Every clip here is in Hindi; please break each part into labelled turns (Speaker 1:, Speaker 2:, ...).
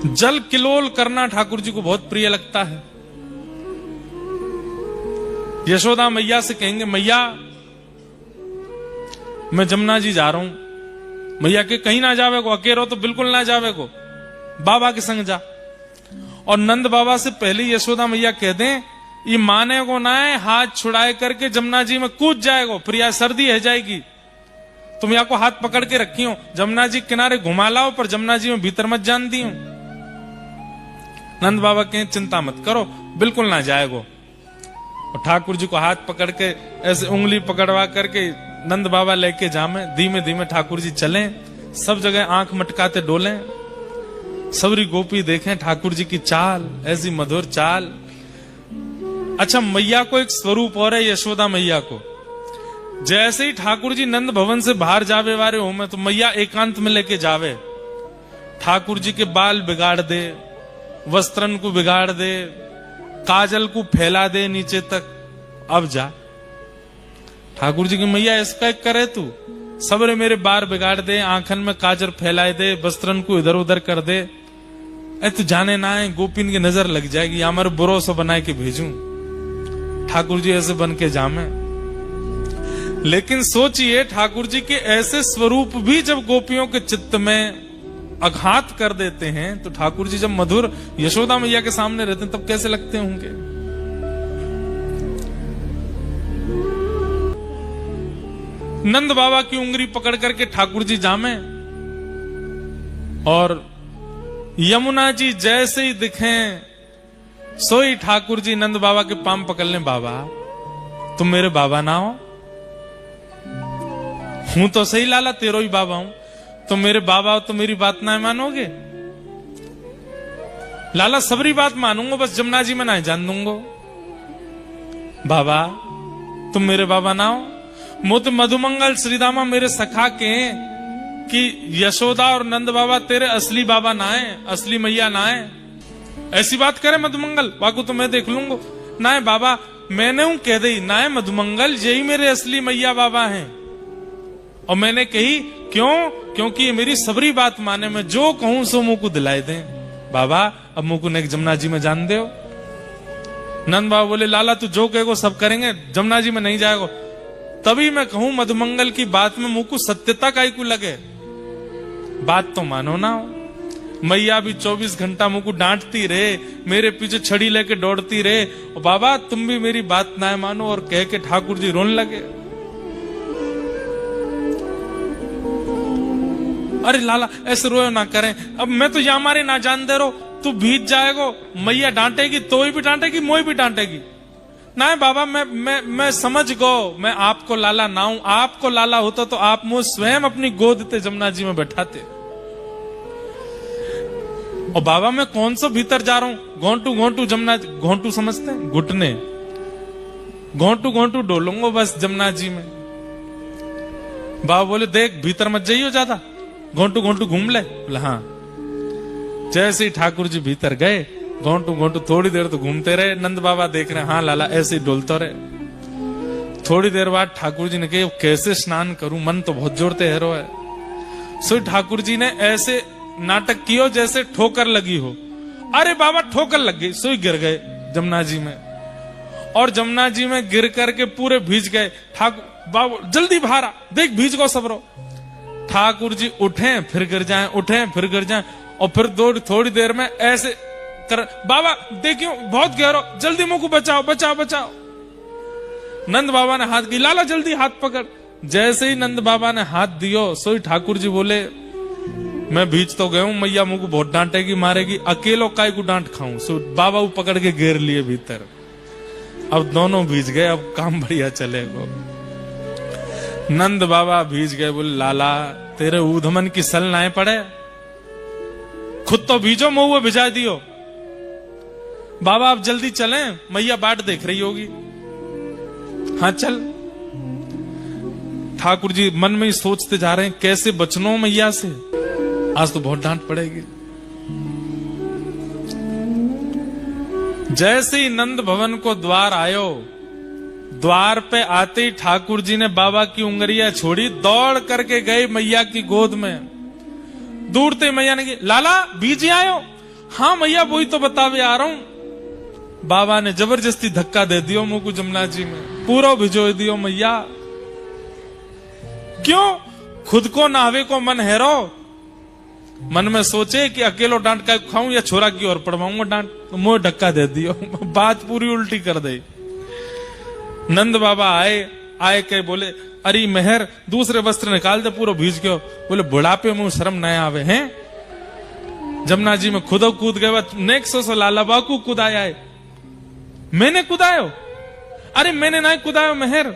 Speaker 1: जल किलोल करना ठाकुर जी को बहुत प्रिय लगता है। यशोदा मैया से कहेंगे, मैया मैं जमुना जी जा रहा हूं। मैया के कहीं ना जावे को, अकेलो तो बिल्कुल ना जावे को, बाबा के संग जा। और नंद बाबा से पहले यशोदा मैया कह दें, ये माने को ना है, हाथ छुड़ाए करके जमुना जी में कूद जाएगो, प्रिया सर्दी है जाएगी। तुम या को हाथ पकड़ के रखी हो, जमुना जी किनारे घुमा लाओ, पर जमुना जी में भीतर मत जान दी हूं। नंद बाबा कहें, चिंता मत करो, बिल्कुल ना जाएगो। और ठाकुर जी को हाथ पकड़ के ऐसे उंगली पकड़वा करके नंद बाबा लेके जामे। धीमे धीमे ठाकुर जी चलें, सब जगह आंख मटकाते डोलें, सबरी गोपी देखें ठाकुर जी की चाल, ऐसी मधुर चाल। अच्छा, मैया को एक स्वरूप और है, यशोदा मैया को। जैसे ही ठाकुर जी नंद भवन से बाहर जावे वारे हो में, तो मैया एकांत में लेके जावे, ठाकुर जी के बाल बिगाड़ दे, वस्त्रन को बिगाड़ दे, काजल को फैला दे नीचे तक। अब जा ठाकुर जी की मैया इसका एक करे, तू सबरे मेरे बार बिगाड़ दे, आंखन में काजल फैलाए दे, वस्त्रन को इधर उधर कर दे। तू जाने ना है, गोपिन की नजर लग जाएगी, या मेरे बुरो से बनाए के भेजूं। ठाकुर जी ऐसे बन के जामे। लेकिन सोचिए, ठाकुर जी के ऐसे स्वरूप भी जब गोपियों के चित्त में आघात कर देते हैं, तो ठाकुर जी जब मधुर यशोदा मैया के सामने रहते हैं, तब कैसे लगते होंगे। नंद बाबा की उंगली पकड़ करके ठाकुर जी जामे, और यमुना जी जैसे ही दिखें, सोई ठाकुर जी नंद बाबा के पांव पकड़ लें। बाबा तुम मेरे बाबा ना हो? हूं तो सही लाला, तेरो ही बाबा हूं। तुम मेरे बाबा हो तो मेरी बात ना मानोगे? लाला सबरी बात मानूंगा, बस जमुना जी में ना जान दूंगा। बाबा तुम मेरे बाबा ना हो? मुत मधुमंगल श्रीदामा मेरे सखा के कि यशोदा और नंद बाबा तेरे असली बाबा ना है, असली मैया ना है। ऐसी बात करे मधुमंगल, बाकू तो मैं देख लूंगा। ना है बाबा, मैंने हूं कह दी, ना है मधुमंगल, यही मेरे असली मैया बाबा हैं। और मैंने कही क्यों? क्योंकि ये मेरी सबरी बात माने, में जो कहूं सो मुंह को दिलाए दें। बाबा अब मुंह को नेक जमुना जी में जान दो। नंद बाबा बोले, लाला तू जो कहेगो सब करेंगे, जमुना जी में नहीं जाएगो। तभी मैं कहूं मधुमंगल की बात में मुंह को सत्यता काई को लगे, बात तो मानो ना हो। मैया भी 24 घंटा मुंह को डांटती रहे, मेरे पीछे छड़ी लेके दौड़ती रहे, और बाबा तुम भी मेरी बात ना मानो, और कह के ठाकुर जी रोने लगे। अरे लाला ऐसे रोयो ना करें, अब मैं तो यहाँ मारे ना जान दे रो, तू भीज जाएगो, मैया डांटेगी, तो भी डांटेगी, मोई भी डांटेगी। ना है बाबा, मैं समझ गो, मैं आपको लाला ना हूं। आपको लाला होता तो आप मुझे स्वयं अपनी गोद ते जमुना जी में बैठाते। और बाबा मैं कौन सा भीतर जा रहा हूं, घोंटू घोंटू जमुना, घोंटू समझते हैं घुटने, घोंटू घोंटू डोलूंगा बस जमुना जी में। बाबा बोले, देख भीतर मत जाइयो ज्यादा, घोंटू घोंटू घूम ले। बोले हाँ। जैसे ही ठाकुर जी भीतर गए, घोंटू घोंटू थोड़ी देर तो घूमते रहे। नंद बाबा देख रहे, हाँ लाला ऐसे ही डोलते रहे। थोड़ी देर बाद ठाकुर जी ने कहा, कैसे स्नान करूं, मन तो बहुत जोरते हैरो है। सो ठाकुर जी ने ऐसे नाटक कियो जैसे ठोकर लगी हो। अरे बाबा ठोकर लग गई, सोई गिर गए जमुना जी में, और जमुना जी में गिर करके पूरे भीज गए। ठाकुर बाबा जल्दी बाहर आ, देख भीज गो सबरो। ठाकुर जी उठे फिर गिर जाएं, उठे फिर गिर जाएं, और फिर थोड़ी देर में ऐसे कर, बाबा देखियो बहुत गहरो, जल्दी मुंह को बचाओ बचाओ बचाओ। नंद बाबा ने हाथ की, लाला जल्दी हाथ पकड़। जैसे ही नंद बाबा ने हाथ दियो, सोई ठाकुर जी बोले, मैं भीज तो गया हूं, मैया मुंह को बहुत डांटेगी मारेगी, अकेलो काय को डांट खाऊं। सो बाबा वो पकड़ के घेर लिए भीतर। अब दोनों भीज गए, अब काम बढ़िया चलेगा। नंद बाबा भीज गए, बोले लाला तेरे ऊधमन की सल ना पड़े, खुद तो भीजो, मुंह भिजा दियो। बाबा अब जल्दी चलें, मैया बाट देख रही होगी। हाँ चल। ठाकुर जी मन में ही सोचते जा रहे हैं, कैसे बचनो मैया से, आज तो बहुत डांट पड़ेगी। जैसे ही नंद भवन को द्वार आयो, द्वार पे आते ही ठाकुर जी ने बाबा की उंगलियां छोड़ी, दौड़ करके गए मैया की गोद में। दूरते मैया ने की, लाला बीजी आयो। हाँ मैया वही तो बतावे आ रहा हूं। बाबा ने जबरदस्ती धक्का दे दियो मुंह को जमुना जी में, पूरा भिजो दियो मैया। क्यों? खुद को नहावे को मन हैरो, मन में सोचे कि अकेलो डांट का खाऊं या छोरा की ओर पड़वाऊंगा डांट, तो मुंह धक्का दे दियो। बात पूरी उल्टी कर दे। नंद बाबा आए के बोले, अरे मेहर दूसरे वस्त्र निकाल दे, पूरा भीज गयो। बोले बुढ़ापे मुंह शर्म न आवे हैं? जमुना जी में खुद कूद गए, नेक्स्ट सो लाला बाकू कुदाया है। मैंने कुदायो? अरे मैंने ना कुदायो मेहर।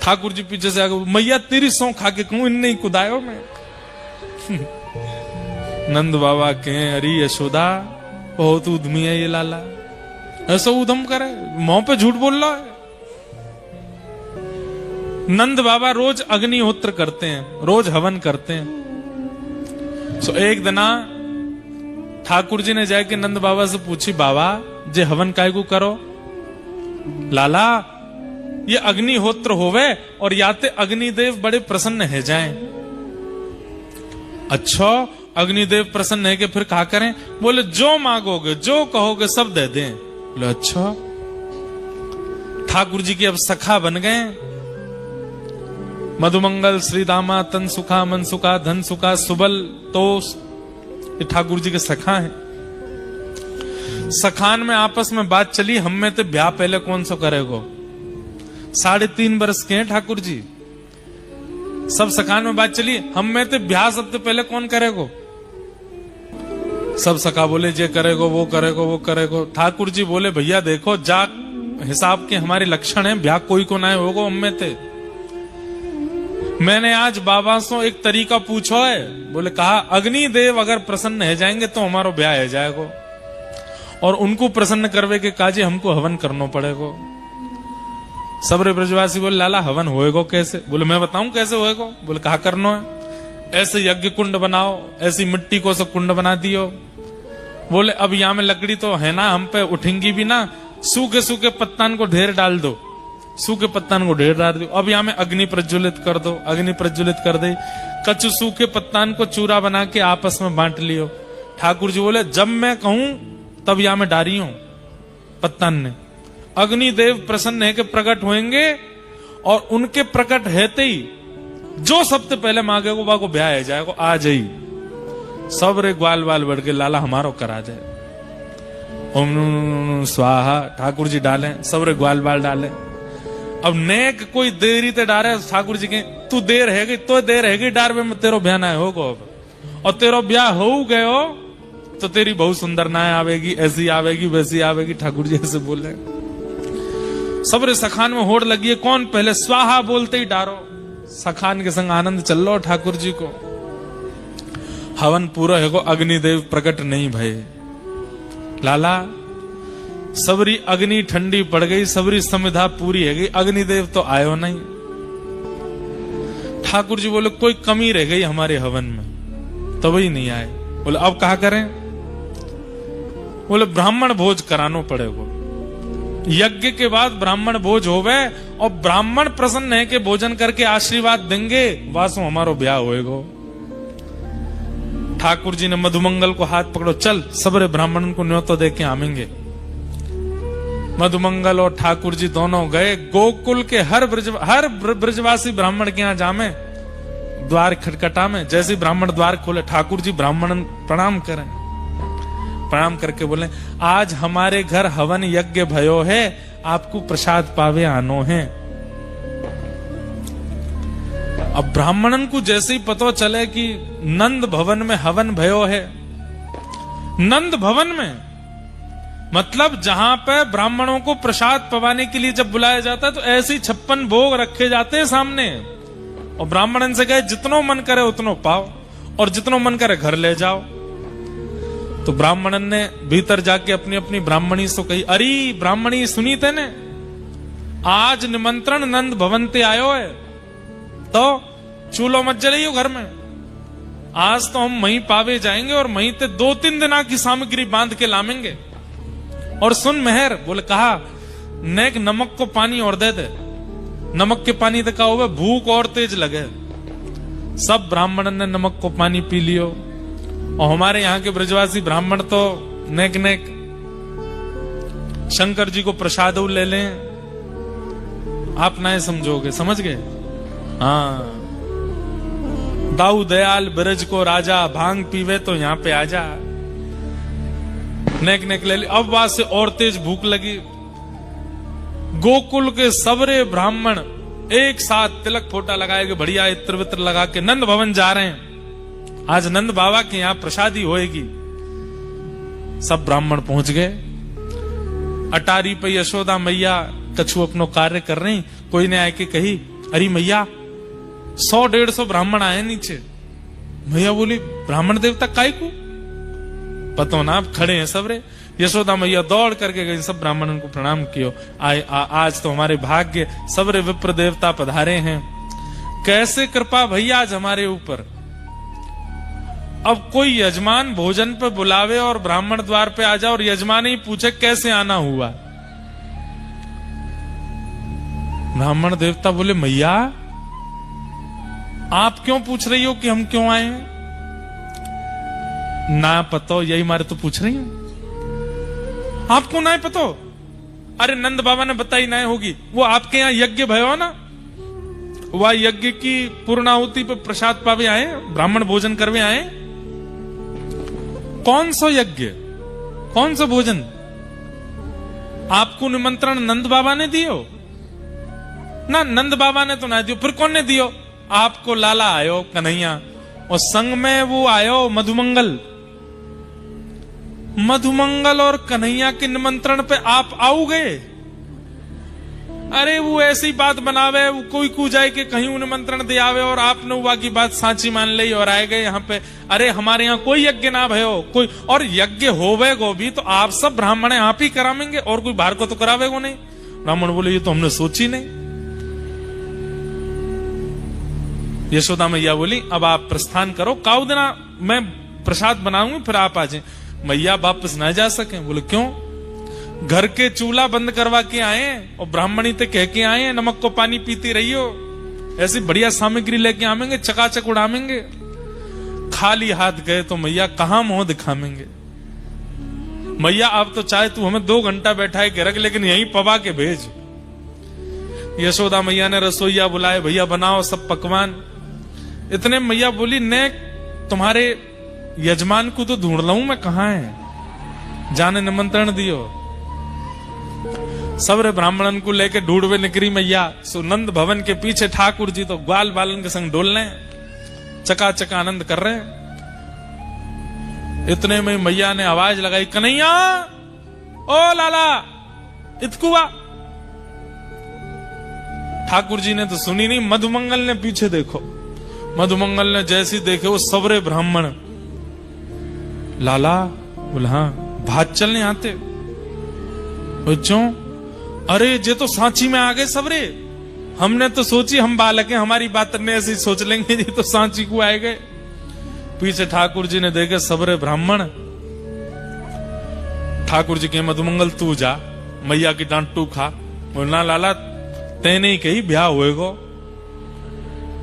Speaker 1: ठाकुर जी पीछे से आगे, मैया तेरी सौ खा के कहूं इन नहीं कुदायो मैं। नंद बाबा के, अरे यशोदा बहुत उद्यमी है ये लाला, ऐसा उधम करे, मुंह पे झूठ बोल रहा है। नंद बाबा रोज अग्निहोत्र करते हैं, रोज हवन करते हैं। सो एक दिना ठाकुर जी ने जाके नंद बाबा से पूछी, बाबा जे हवन काय को करो? लाला ये अग्निहोत्र होवे और याते अग्निदेव बड़े प्रसन्न है जाएं। अच्छा अग्निदेव प्रसन्न है कि फिर क्या करें? बोले जो मांगोगे जो कहोगे सब दे दें। बोले अच्छा। ठाकुर जी के अब सखा बन गए। मधुमंगल श्री दामा तन सुखा मन सुखा धन सुखा सुबल तोष, ये ठाकुर जी के सखा हैं। सखान में आपस में बात चली, हम में तो ब्याह पहले कौन सा करेगो? 3.5 वर्ष के हैं ठाकुर जी। सब सखान में बात चली, हम में तो ब्याह सबसे पहले कौन करेगो? सब सखा बोले जे करेगो वो करेगो वो करेगो। ठाकुर जी बोले भैया देखो जा हिसाब के हमारे लक्षण है, ब्याह कोई को ना होगो हम में थे। मैंने आज बाबा से एक तरीका पूछो है, बोले कहा अग्निदेव अगर प्रसन्न है जाएंगे तो हमारो ब्याह है जाएगो, और उनको प्रसन्न करवे के काजे हमको हवन करना पड़ेगो। सबरे ब्रजवासी बोले लाला हवन होएगो कैसे? बोले मैं बताऊं कैसे होएगो। बोले कहा करना है? ऐसे यज्ञ कुंड बनाओ, ऐसी मिट्टी को सब कुंड बना दियो। बोले अब यहाँ में लकड़ी तो है ना, हम पे उठेंगी भी ना, सूखे सूखे पत्तान को ढेर डाल दो, सूखे पत्तान को ढेर डाल दो। अब यहाँ में अग्नि प्रज्वलित कर दो, अग्नि प्रज्वलित कर दे, कच्चे सूखे पत्तान को चूरा बना के आपस में बांट लियो। ठाकुर जी बोले जब मैं कहूं तब यहाँ में डारी हूं पत्तान ने। अग्निदेव प्रसन्न है कि प्रकट होंगे, और उनके प्रकट रहते ही जो सबसे पहले मांगेगो वो ब्याह है जाएगो, आ जाई। सब रे ग्वाल वाल बढ़ के लाला हमारो करा जाए। ओम स्वाहा ठाकुर जी डाले, सब रे ग्वाल बाल डाले। अब नेक कोई देरी ते डारे, ठाकुर जी के तू देर है गई तो देर है गई डार में तेरो ब्याह ना होगो। अब और तेरो ब्याह हो गयो तो तेरी बहुत सुंदर नाय आवेगी, ऐसी आवेगी वैसी आवेगी। ठाकुर जी ऐसे बोले। सबरे सखान में होड़ लगी है, कौन पहले स्वाहा बोलते ही डारो। सखान के संग आनंद चल लो ठाकुर जी को। हवन पूरा है को अग्निदेव प्रकट नहीं भय। लाला सबरी अग्नि ठंडी पड़ गई, सबरी समिधा पूरी है गई, अग्निदेव तो आयो नहीं। ठाकुर जी बोले कोई कमी रह गई हमारे हवन में, तब ही नहीं आए। बोले अब कहा करें? बोले ब्राह्मण भोज करानो पड़ेगा। यज्ञ के बाद ब्राह्मण भोज होवे, और ब्राह्मण प्रसन्न है कि भोजन करके आशीर्वाद देंगे, वासो हमारो ब्याह होएगो। ठाकुर जी ने मधुमंगल को हाथ पकड़ो, चल सबरे ब्राह्मण को न्योता दे के आवेंगे। मधुमंगल और ठाकुर जी दोनों गए। गोकुल के हर ब्रजवासी ब्राह्मण के यहाँ जामे, द्वार खटखटा में। जैसे ब्राह्मण द्वार खोले, ठाकुर जी ब्राह्मण प्रणाम करें। प्रणाम करके बोले आज हमारे घर हवन यज्ञ भयो है, आपको प्रसाद पावे आनो है। अब ब्राह्मणन को जैसे ही पता चले कि नंद भवन में हवन भयो है, नंद भवन में मतलब जहां पे ब्राह्मणों को प्रसाद पवाने के लिए जब बुलाया जाता है तो ऐसे 56 भोग रखे जाते हैं सामने, और ब्राह्मणन से कहे जितनो मन करे उतनो पाओ और जितनो मन करे घर ले जाओ। तो ब्राह्मणन ने भीतर जाके अपनी अपनी ब्राह्मणी से कही, अरे ब्राह्मणी सुनी तेने, आज निमंत्रण नंद भवन ते आयो है, तो चूल्हो मत जलाइयो घर में। आज तो हम वहीं पावे जाएंगे और वहीं ते 2-3 दिना की सामग्री बांध के लामेंगे। और सुन मेहर, बोले कहा नेक नमक को पानी और दे दे। नमक के पानी तो का होगा भूख और तेज लगे। सब ब्राह्मणन ने नमक को पानी पी लियो। और हमारे यहाँ के ब्रजवासी ब्राह्मण तो नेक नेक शंकर जी को प्रसाद ले लें, आप ना समझोगे, समझ गए? हाँ, दाऊ दयाल ब्रज को राजा, भांग पीवे तो यहाँ पे आजा, नेक नेक ले ली। अब वहां से और तेज भूख लगी। गोकुल के सबरे ब्राह्मण एक साथ तिलक फोटा लगाए के बढ़िया इत्र वित्र लगा के नंद भवन जा रहे हैं, आज नंद बाबा के यहां प्रसादी होएगी। सब ब्राह्मण पहुंच गए। अटारी पे यशोदा मैया कछु अपनो कार्य कर रही, कोई ने आके कही, अरे मैया 100-150 ब्राह्मण आए नीचे। मैया बोली, ब्राह्मण देवता काय को? पतो ना, आप खड़े हैं सबरे। यशोदा मैया दौड़ करके गई, सब ब्राह्मणों को प्रणाम कियो। आज तो हमारे भाग्य सबरे विप्र देवता पधारे हैं, कैसे कृपा भैया आज हमारे ऊपर। अब कोई यजमान भोजन पे बुलावे और ब्राह्मण द्वार पे आ जाए और यजमान ही पूछे कैसे आना हुआ। ब्राह्मण देवता बोले, मैया आप क्यों पूछ रही हो कि हम क्यों आए हैं? ना पतो, यही मारे तो पूछ रही हूं, आपको ना पतो? अरे नंद बाबा ने बताई ना होगी, वो आपके यहां यज्ञ भयो ना, वह यज्ञ की पूर्णाहुति पे प्रसाद पावे आए, ब्राह्मण भोजन करवे आए। कौन सा यज्ञ, कौन सा भोजन? आपको निमंत्रण नंद बाबा ने दियो ना? नंद बाबा ने तो ना दियो, फिर कौन ने दियो? आपको लाला आयो कन्हैया, और संग में वो आयो मधुमंगल। मधुमंगल और कन्हैया के निमंत्रण पे आप आओगे? अरे वो ऐसी बात बनावे, वो कोई कू जाए कि कहीं निमंत्रण दे आवे और आपने हुआ की बात साची मान ली और आए गए यहाँ पे। अरे हमारे यहाँ कोई यज्ञ ना भयो कोई, और यज्ञ होवे गो भी तो आप सब ब्राह्मण आप ही करावेंगे और कोई बाहर को तो करावेगो नहीं। ब्राह्मण बोले, ये तो हमने सोची नहीं। यशोदा मैया बोली, अब आप प्रस्थान करो, काउ देना मैं प्रसाद बनाऊंगी, फिर आप आ जाए। मैया वापस ना जा सके। बोले क्यों? घर के चूल्हा बंद करवा के आए और ब्राह्मणी ते कह के आए, नमक को पानी पीती रहियो, ऐसी बढ़िया सामग्री लेके आवेंगे, चकाचक उड़ावेंगे। खाली हाथ गए तो मैया कहां मुंह दिखावेंगे? मैया अब तो चाहे तू हमें 2 घंटा बैठाए के रख, लेकिन यहीं पवा के भेज। यशोदा मैया ने रसोईया बुलाए, भैया बनाओ सब पकवान। इतने मैया बोली, ने तुम्हारे यजमान को तो ढूंढ लाऊं मैं, कहां है? जाने निमंत्रण दियो। सबरे ब्राह्मणन को लेके ढूंढवे निकरी मैया। सुनंद भवन के पीछे ठाकुर जी तो ग्वाल बालन के संग डोल रहे, चकाचक आनंद कर रहे हैं। इतने में मैया ने आवाज लगाई, कन्हैया, ओ लाला, इतकुआ। ठाकुर जी ने तो सुनी नहीं, मधुमंगल ने पीछे देखो। मधुमंगल ने जैसी देखे वो सबरे ब्राह्मण, लाला बोला, हाँ भात चलने आते। बच्चों, अरे जे तो सांची में आ गए सबरे, हमने तो सोची हम बालक हैं, हमारी बात ने ऐसी सोच लेंगे, जी तो सांची को आए गए। पीछे ठाकुर जी ने देखे सबरे ब्राह्मण। ठाकुर जी के, मधुमंगल तू जा, मैया की डांट तू खा। बोलना, लाला तेने ही कही ब्याह होएगो,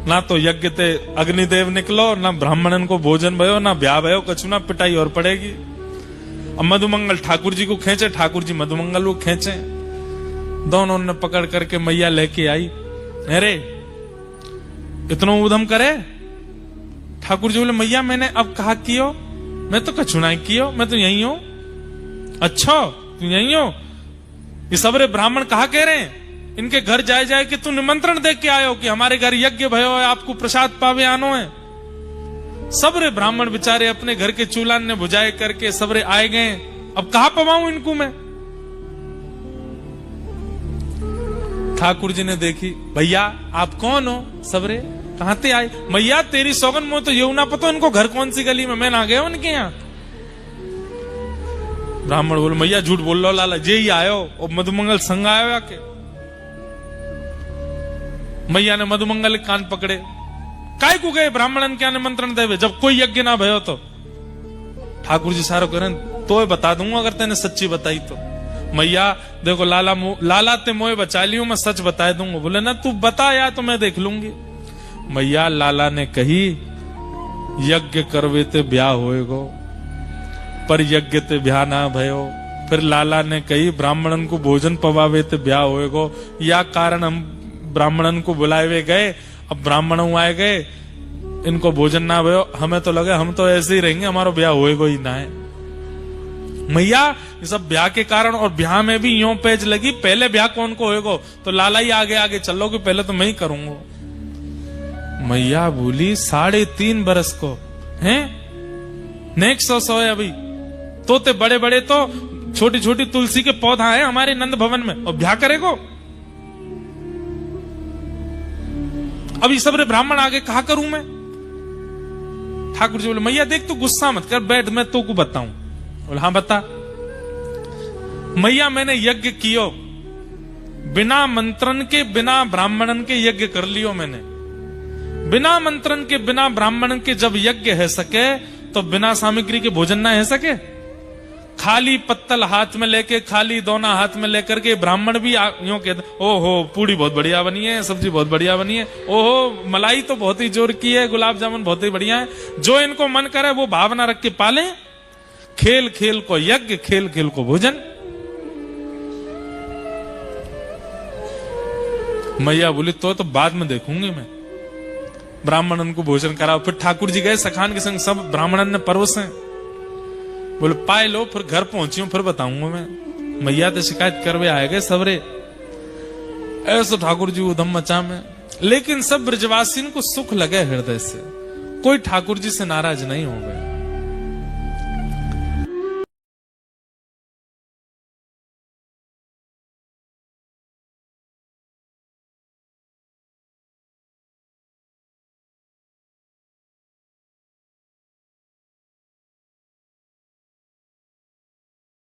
Speaker 1: ना तो यज्ञ ते अग्निदेव निकलो, ना ब्राह्मणन को भोजन भयो, ना ब्याह भयो, कछु ना पिटाई और पड़ेगी। अब मधुमंगल ठाकुर जी को खेचे, ठाकुर जी मधुमंगल को खेचे। दोनों ने पकड़ करके मैया लेके आई। अरे इतना उधम करे? ठाकुर जी बोले, मैया मैंने अब कहा कियो, मैं तो कछु ना कियो, मैं तो यही हूं। अच्छा तू यही हो? ये सबरे ब्राह्मण कहा कह रहे हैं, इनके घर जाए जाए कि तू निमंत्रण दे के आयो कि हमारे घर यज्ञ भयो है, आपको प्रसाद पावे आनो है। सबरे ब्राह्मण बेचारे अपने घर के चूल्हा ने बुझाए करके सबरे आए गए। अब कहां पवाऊं इनको मैं? ठाकुर जी ने देखी, भैया आप कौन हो? सबरे कहां ते आए? मैया तेरी सौगन में तो ये ना पता इनको घर कौन सी गली में, मैं ना गया उनके यहाँ। ब्राह्मण बोले, मैया झूठ बोल लो लाला, जे ही आयो और मधुमंगल संग आयो आके। मैया ने मधुमंगल के कान पकड़े, काय को गए ब्राह्मणन क्या निमंत्रण देवे जब कोई यज्ञ ना भयो तो? ठाकुर जी सारो करें तो बता दूंगा अगर तेने सच्ची बताई तो। मैया देखो लाला ते मोए बचा लियो, मैं सच बता दूंगा। बोले ना तू बता या तो मैं देख लूंगी। मैया लाला ने कही, यज्ञ करवे ते ब्याह होएगो, पर यज्ञ ते ब्याह ना भयो। फिर लाला ने कही ब्राह्मणन को भोजन पवावे ते ब्याह होएगो, या कारण हम ब्राह्मणन को बुलाए गए, अब ब्राह्मण आए गए, इनको भोजन ना भयो, हमें तो लगे हम तो ऐसे ही रहेंगे, हमारा ब्याह होएगो ही ना है। मैया ये सब ब्याह के कारण, और ब्याह में भी यूं पेज लगी, पहले ब्याह कौन को होएगो, तो लाला ही आगे आगे चलो कि पहले तो मैं ही करूंगा। मैया बोली 3.5 बरस को हैं, नेक्स्ट 100 है अभी, तोते बड़े बड़े तो छोटी छोटी तुलसी के पौधा है हमारे नंद भवन में, और ब्याह करेगो। अभी सबरे ब्राह्मण आगे कहा करूं मैं। ठाकुर जी बोले मैया देख तू गुस्सा मत कर, बैठ मैं तो को बताऊं। बोले हाँ बता। मैया मैंने यज्ञ कियो, बिना मंत्रन के बिना ब्राह्मणन के यज्ञ कर लियो मैंने। बिना मंत्रन के बिना ब्राह्मणन के जब यज्ञ है सके, तो बिना सामग्री के भोजन ना है सके। खाली पत्तल हाथ में लेके, खाली दोना हाथ में लेकर के ब्राह्मण भी यूं कहते ओहो पूड़ी बहुत बढ़िया बनी है, सब्जी बहुत बढ़िया बनी है, ओहो मलाई तो बहुत ही जोर की है, गुलाब जामुन बहुत ही बढ़िया है। जो इनको मन करे वो भावना रख के पाले। खेल खेल को यज्ञ, खेल खेल को भोजन। मैया बोली तो बाद में देखूंगी मैं। ब्राह्मणन को भोजन कराओ। फिर ठाकुर जी गए सखान के संग, सब ब्राह्मणन ने परोसे। बोले पाए लो, फिर घर पहुंची हूं फिर बताऊंगा मैं। मैया तो शिकायत करवे आए गए सबरे। ऐसा ठाकुर जी उधम मचा में, लेकिन सब ब्रजवासी को सुख लगे हृदय से, कोई ठाकुर जी से नाराज नहीं हो गए।